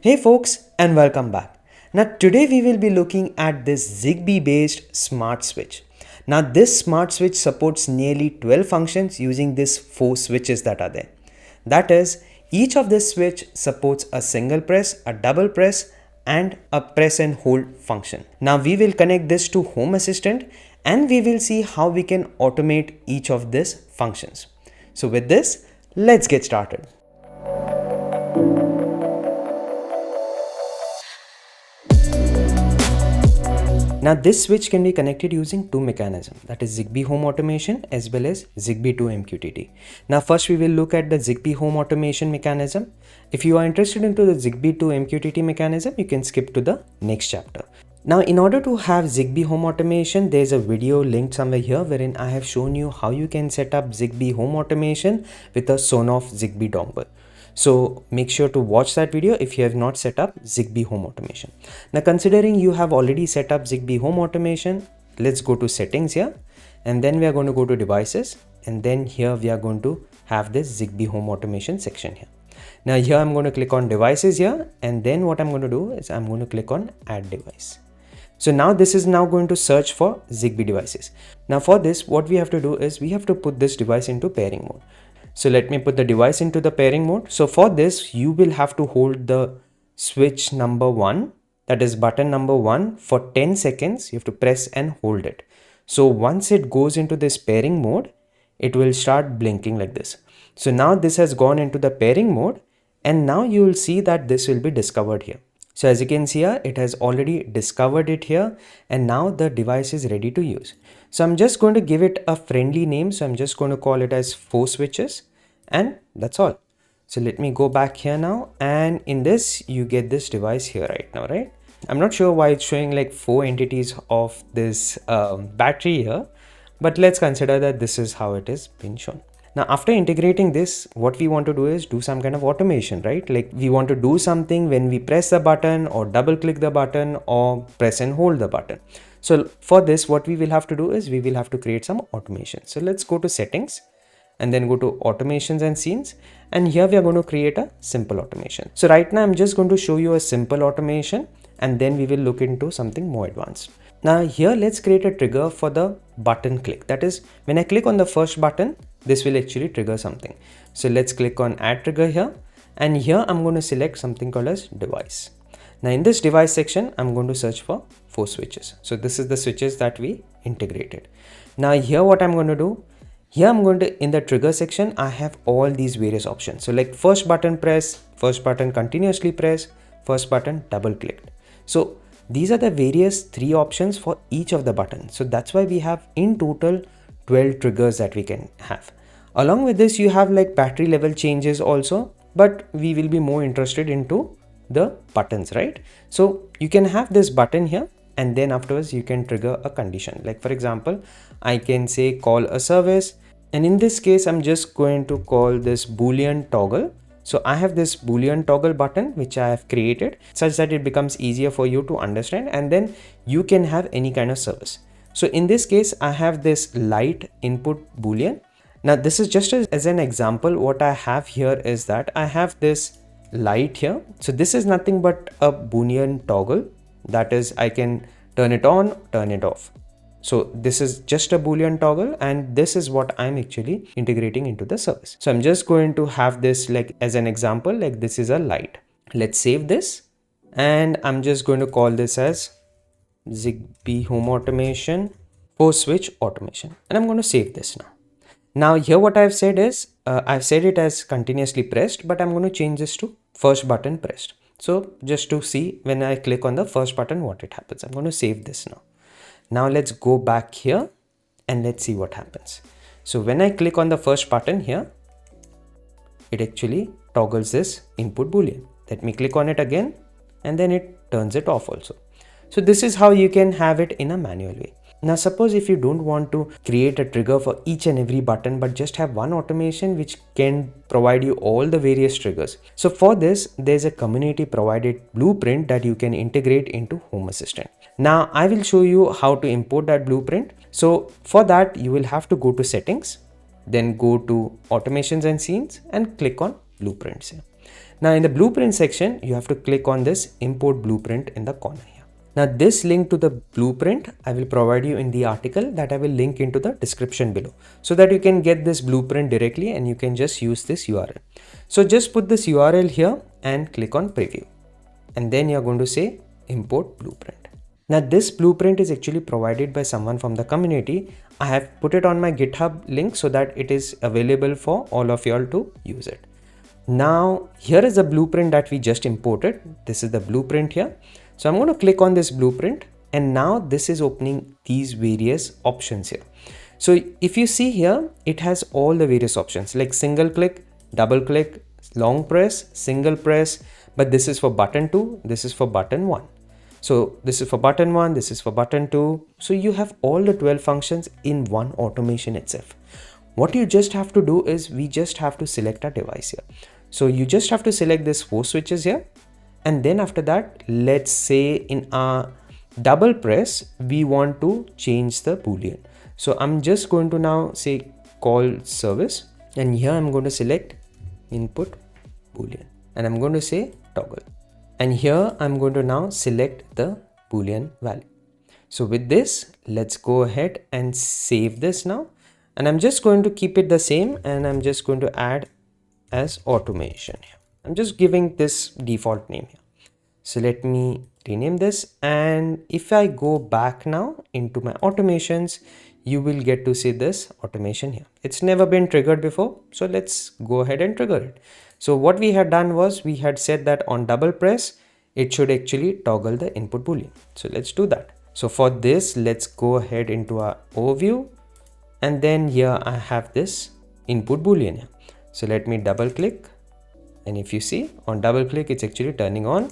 Hey folks, and welcome back. Now today we will be looking at this Zigbee based smart switch. Now this smart switch supports nearly 12 functions using these 4 switches that are there. That is, each of this switch supports a single press, a double press and a press and hold function. Now we will connect this to Home Assistant and we will see how we can automate each of these functions. So with this, let's get started. Now this switch can be connected using two mechanisms, that is Zigbee Home Automation as well as Zigbee2MQTT. Now first we will look at the Zigbee Home Automation mechanism. If you are interested into the Zigbee2MQTT mechanism, you can skip to the next chapter. Now in order to have Zigbee Home Automation, there is a video linked somewhere here wherein I have shown you how you can set up Zigbee Home Automation with a Sonoff Zigbee dongle. So make sure to watch that video if you have not set up Zigbee Home Automation. Now considering you have already set up Zigbee Home Automation, let's go to settings here and then we are going to go to devices and then here we are going to have this Zigbee Home Automation section here. Now here I'm going to click on devices here and then what I'm going to do is I'm going to click on add device. So now this is now going to search for Zigbee devices. Now for this, what we have to do is we have to put this device into pairing mode. So let me put the device into the pairing mode. So for this, you will have to hold the switch number 1, that is button number 1 for 10 seconds. You have to press and hold it. So once it goes into this pairing mode, it will start blinking like this. So now this has gone into the pairing mode and now you will see that this will be discovered here. So as you can see here, it has already discovered it here and now the device is ready to use. So I'm just going to give it a friendly name. So I'm just going to call it as 4 switches and that's all. So let me go back here now and in this you get this device here right now, right? I'm not sure why it's showing like 4 entities of this battery here, but let's consider that this is how it is being shown. Now after integrating this, what we want to do is do some kind of automation, right? Like we want to do something when we press the button or double click the button or press and hold the button. So for this, what we will have to do is we will have to create some automation. So let's go to settings and then go to automations and scenes. And here we are going to create a simple automation. So right now I'm just going to show you a simple automation and then we will look into something more advanced. Now here let's create a trigger for the button click. That is when I click on the first button, this will actually trigger something. So let's click on add trigger here and here I'm going to select something called as device. Now in this device section, I'm going to search for 4 switches. So this is the switches that we integrated. Now here what I'm going to do, here I'm going to, in the trigger section, I have all these various options. So like first button press, first button continuously press, first button double clicked. So these are the various 3 options for each of the buttons. So that's why we have in total 12 triggers that we can have. Along with this, you have like battery level changes also, but we will be more interested into the buttons, right? So you can have this button here and then afterwards you can trigger a condition. Like for example, I can say call a service. And in this case, I'm just going to call this Boolean toggle. So I have this Boolean toggle button, which I have created such that it becomes easier for you to understand. And then you can have any kind of service. So in this case, I have this light input Boolean. Now this is just as an example. What I have here is that I have this light here. So this is nothing but a Boolean toggle. That is, I can turn it on, turn it off. So this is just a Boolean toggle and this is what I'm actually integrating into the service. So I'm just going to have this like as an example, like this is a light. Let's save this and I'm just going to call this as Zigbee Home Automation 4 switch automation and I'm going to save this now. Now here what I've said is I've set it as continuously pressed, but I'm going to change this to first button pressed. So just to see when I click on the first button what it happens. I'm going to save this now. Now let's go back here and let's see what happens. So when I click on the first button here, it actually toggles this input Boolean. Let me click on it again and then it turns it off also. So this is how you can have it in a manual way. Now suppose if you don't want to create a trigger for each and every button but just have one automation which can provide you all the various triggers. So for this, there's a community provided blueprint that you can integrate into Home Assistant. Now I will show you how to import that blueprint. So for that, you will have to go to settings, then go to automations and scenes and click on blueprints here. Now in the blueprint section, you have to click on this import blueprint in the corner here. Now this link to the blueprint, I will provide you in the article that I will link into the description below, so that you can get this blueprint directly and you can just use this URL. So just put this URL here and click on preview. And then you're going to say import blueprint. Now this blueprint is actually provided by someone from the community. I have put it on my GitHub link so that it is available for all of y'all to use it. Now here is the blueprint that we just imported. This is the blueprint here. So I'm going to click on this blueprint, and now this is opening these various options here. So if you see here, it has all the various options like single click, double click, long press, single press, but this is for button 2, this is for button 1. So this is for button 1, this is for button 2. So you have all the 12 functions in one automation itself. What you just have to do is we just have to select a device here. So you just have to select this 4 switches here. And then after that, let's say in a double press, we want to change the Boolean. So I'm just going to now say call service, and here I'm going to select input Boolean, and I'm going to say toggle. And here I'm going to now select the Boolean value. So with this, let's go ahead and save this now. And I'm just going to keep it the same, and I'm just going to add as automation here. I'm just giving this default name here. So let me rename this. And if I go back now into my automations, you will get to see this automation here. It's never been triggered before. So let's go ahead and trigger it. So what we had done was we had said that on double press, it should actually toggle the input Boolean. So let's do that. So for this, let's go ahead into our overview. And then here I have this input Boolean here. So let me double click. And if you see on double click, it's actually turning on,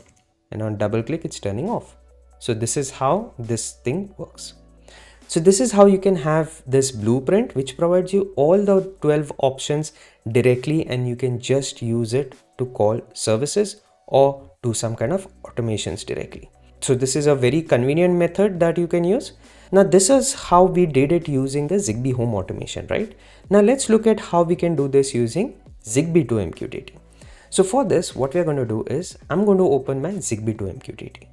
and on double click, it's turning off. So this is how this thing works. So this is how you can have this blueprint, which provides you all the 12 options directly, and you can just use it to call services or do some kind of automations directly. So this is a very convenient method that you can use. Now this is how we did it using the Zigbee home automation, right? Now let's look at how we can do this using Zigbee2MQTT. So for this, what we are going to do is I'm going to open my Zigbee2MQTT.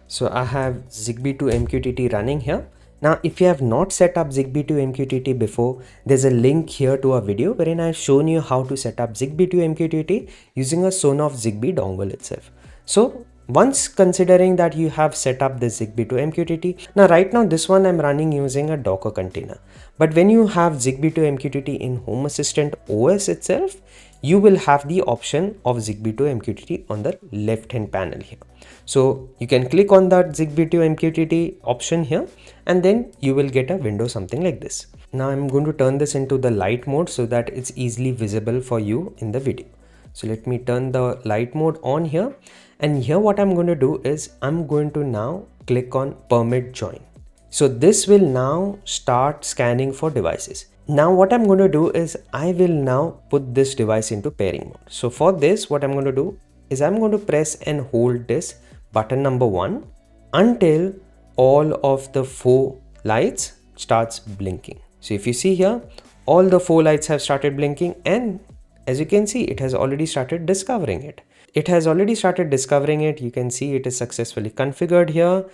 So I have Zigbee2MQTT running here. Now, if you have not set up Zigbee2MQTT before, there's a link here to a video wherein I've shown you how to set up Zigbee2MQTT using a Sonoff Zigbee dongle itself. So once considering that you have set up the Zigbee2MQTT, now right now this one I'm running using a Docker container. But when you have Zigbee2MQTT in Home Assistant OS itself, you will have the option of Zigbee2MQTT on the left hand panel here. So you can click on that Zigbee2MQTT option here, and then you will get a window something like this. Now I'm going to turn this into the light mode so that it's easily visible for you in the video. So let me turn the light mode on here. And here what I'm going to do is I'm going to now click on permit join. So this will now start scanning for devices. Now what I'm going to do is I will now put this device into pairing mode. So for this, what I'm going to do is I'm going to press and hold this button number 1 until all of the 4 lights starts blinking. So if you see here, all the 4 lights have started blinking, and as you can see, it has already started discovering it. It has already started discovering it. You can see it is successfully configured here,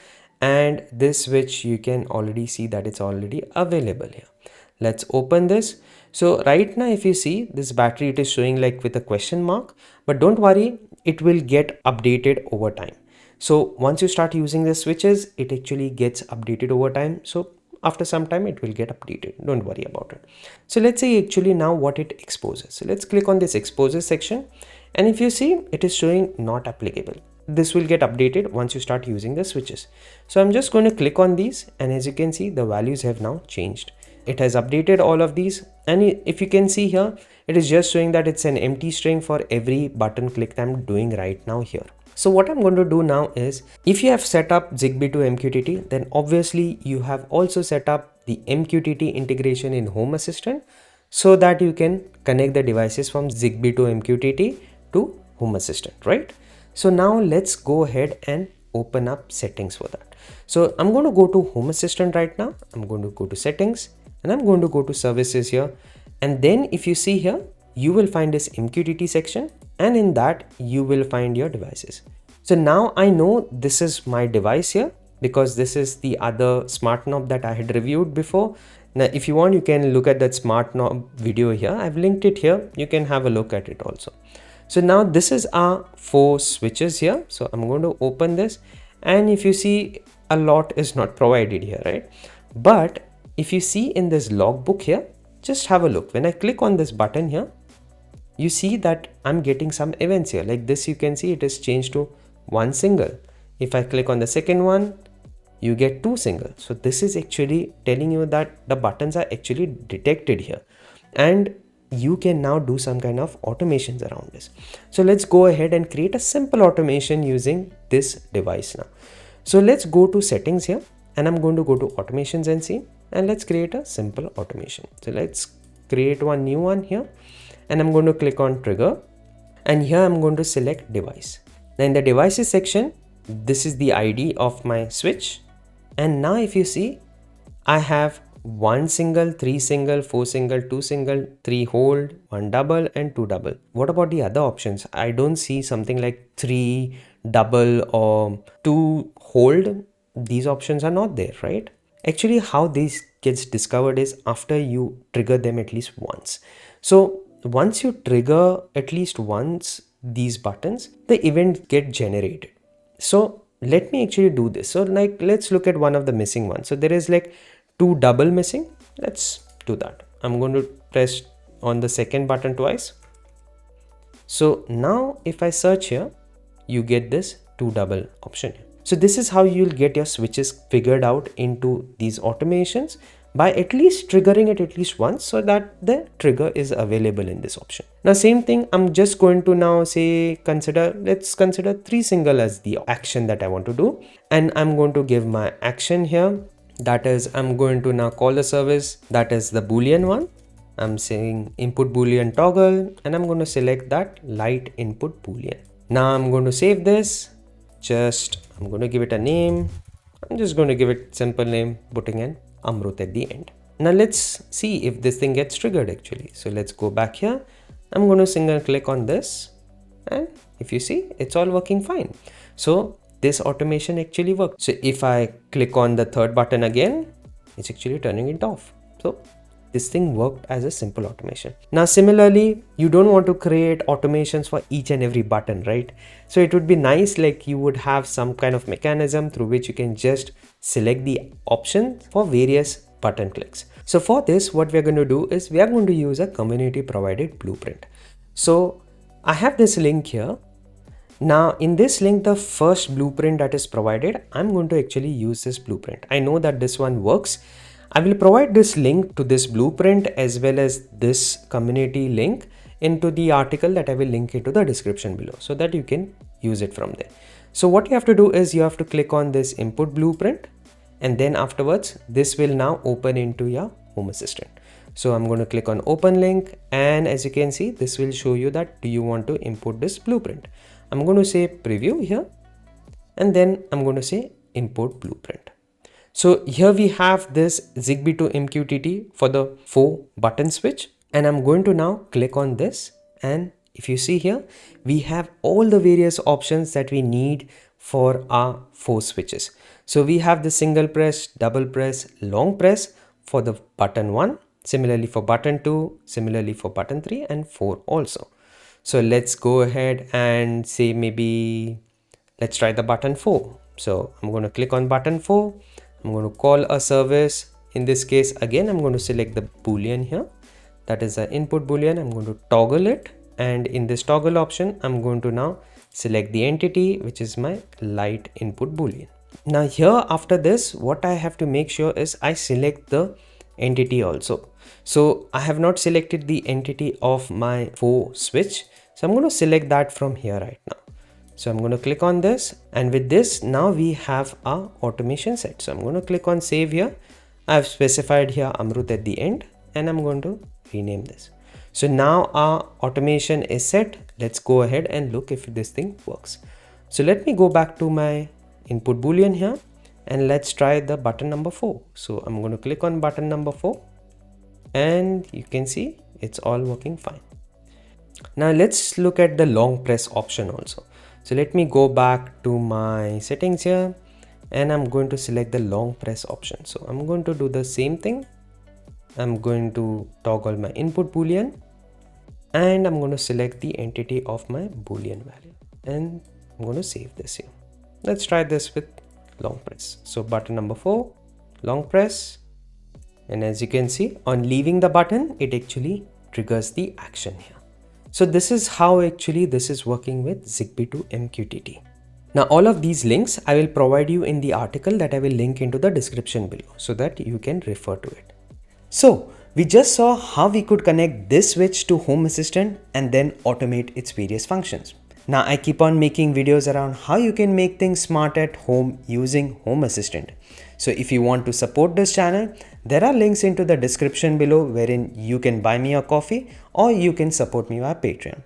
and this switch you can already see that it's already available here. Let's open this. So right now, if you see this battery, it is showing like with a question mark, but don't worry, it will get updated over time. So once you start using the switches, it actually gets updated over time. So after some time, it will get updated. Don't worry about it. So let's say actually now what it exposes. So let's click on this exposes section. And if you see, it is showing not applicable. This will get updated once you start using the switches. So I'm just going to click on these, and as you can see, the values have now changed. It has updated all of these, and if you can see here, it is just showing that it's an empty string for every button click that I'm doing right now here. So what I'm going to do now is, if you have set up Zigbee2MQTT, then obviously you have also set up the MQTT integration in Home Assistant so that you can connect the devices from Zigbee2MQTT to Home Assistant, right? So now let's go ahead and open up settings for that. So I'm going to go to Home Assistant right now. I'm going to go to settings, and I'm going to go to services here. And then if you see here, you will find this MQTT section. and in that you will find your devices. So now I know this is my device here because this is the other smart knob that I had reviewed before. Now if you want, you can look at that smart knob video here. I've linked it here. You can have a look at it also. So now this is our 4 switches here. So I'm going to open this, and if you see, a lot is not provided here, right? But if you see in this logbook here, just have a look. When I click on this button here, you see that I'm getting some events here. Like this, you can see it is changed to 1 single. If I click on the second one, you get 2 single. So this is actually telling you that the buttons are actually detected here, and you can now do some kind of automations around this. So let's go ahead and create a simple automation using this device now. So let's go to settings here, and I'm going to go to automations and see, and let's create a simple automation. So let's create one new one here, and I'm going to click on trigger, and here I'm going to select device. Now in the devices section, this is the ID of my switch, and now if you see, I have 1 single, 3 single, 4 single, 2 single, 3 hold, 1 double and 2 double. What about the other options? I don't see something like 3 double or 2 hold. These options are not there, right? Actually, how this gets discovered is after you trigger them at least once. So once you trigger at least once these buttons, the event get generated. So let me actually do this. So like, let's look at one of the missing ones. So there is like 2 double missing. Let's do that. I'm going to press on the second button twice. So now if I search here, you get this 2 double option. So this is how you'll get your switches figured out into these automations, by at least triggering it at least once, so that the trigger is available in this option. Now same thing, I'm just going to now say let's consider 3 single as the action that I want to do, and I'm going to give my action here. That is, I'm going to now call the service, that is the boolean one. I'm saying input boolean toggle, and I'm going to select that light input boolean. Now I'm going to save this. I'm going to give it a name. I'm just going to give it simple name, putting an Amrut at the end. Now let's see if this thing gets triggered actually. So let's go back here. I'm going to single click on this, and if you see, it's all working fine. So this automation actually works. So if I click on the third button again, it's actually turning it off. So this thing worked as a simple automation. Now similarly, you don't want to create automations for each and every button, right? So it would be nice, like you would have some kind of mechanism through which you can just select the option for various button clicks. So for this, what we're going to do is we are going to use a community provided blueprint. So I have this link here. Now in this link, the first blueprint that is provided, I'm going to actually use this blueprint. I know that this one works. I will provide this link to this blueprint as well as this community link into the article that I will link into the description below, so that you can use it from there. So what you have to do is you have to click on this input blueprint, and then afterwards this will now open into your Home Assistant. So I'm going to click on open link, and as you can see, this will show you that do you want to import this blueprint. I'm going to say preview here, and then I'm going to say import blueprint. So here we have this Zigbee2MQTT for the 4 button switch, and I'm going to now click on this, and if you see here, we have all the various options that we need for our 4 switches. So we have the single press, double press, long press for the button 1, similarly for button 2, similarly for button 3 and 4 also. So let's go ahead and say maybe let's try the button 4. So I'm going to click on button 4. I'm going to call a service. In this case, again, I'm going to select the boolean here. That is the input boolean. I'm going to toggle it. And in this toggle option, I'm going to now select the entity, which is my light input boolean. Now here after this, what I have to make sure is I select the entity also. So I have not selected the entity of my 4 switch. So I'm going to select that from here right now. So I'm going to click on this, and with this now we have our automation set. So I'm going to click on save here. I've specified here Amrut at the end, and I'm going to rename this. So now our automation is set. Let's go ahead and look if this thing works. So let me go back to my input boolean here, and let's try the button number 4. So I'm going to click on button number 4, and you can see it's all working fine. Now let's look at the long press option also. So let me go back to my settings here and I'm going to select the long press option. So I'm going to do the same thing. I'm going to toggle my input boolean and I'm going to select the entity of my boolean value and I'm going to save this here. Let's try this with long press. So button number 4, long press, and as you can see, on leaving the button, it actually triggers the action here. So this is how actually this is working with Zigbee2MQTT. Now all of these links I will provide you in the article that I will link into the description below so that you can refer to it. So we just saw how we could connect this switch to Home Assistant and then automate its various functions. Now I keep on making videos around how you can make things smart at home using Home Assistant. So if you want to support this channel, there are links into the description below wherein you can buy me a coffee or you can support me via Patreon.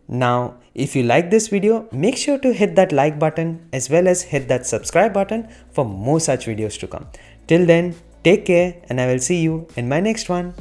Now, if you like this video, make sure to hit that like button as well as hit that subscribe button for more such videos to come. Till then, take care and I will see you in my next one.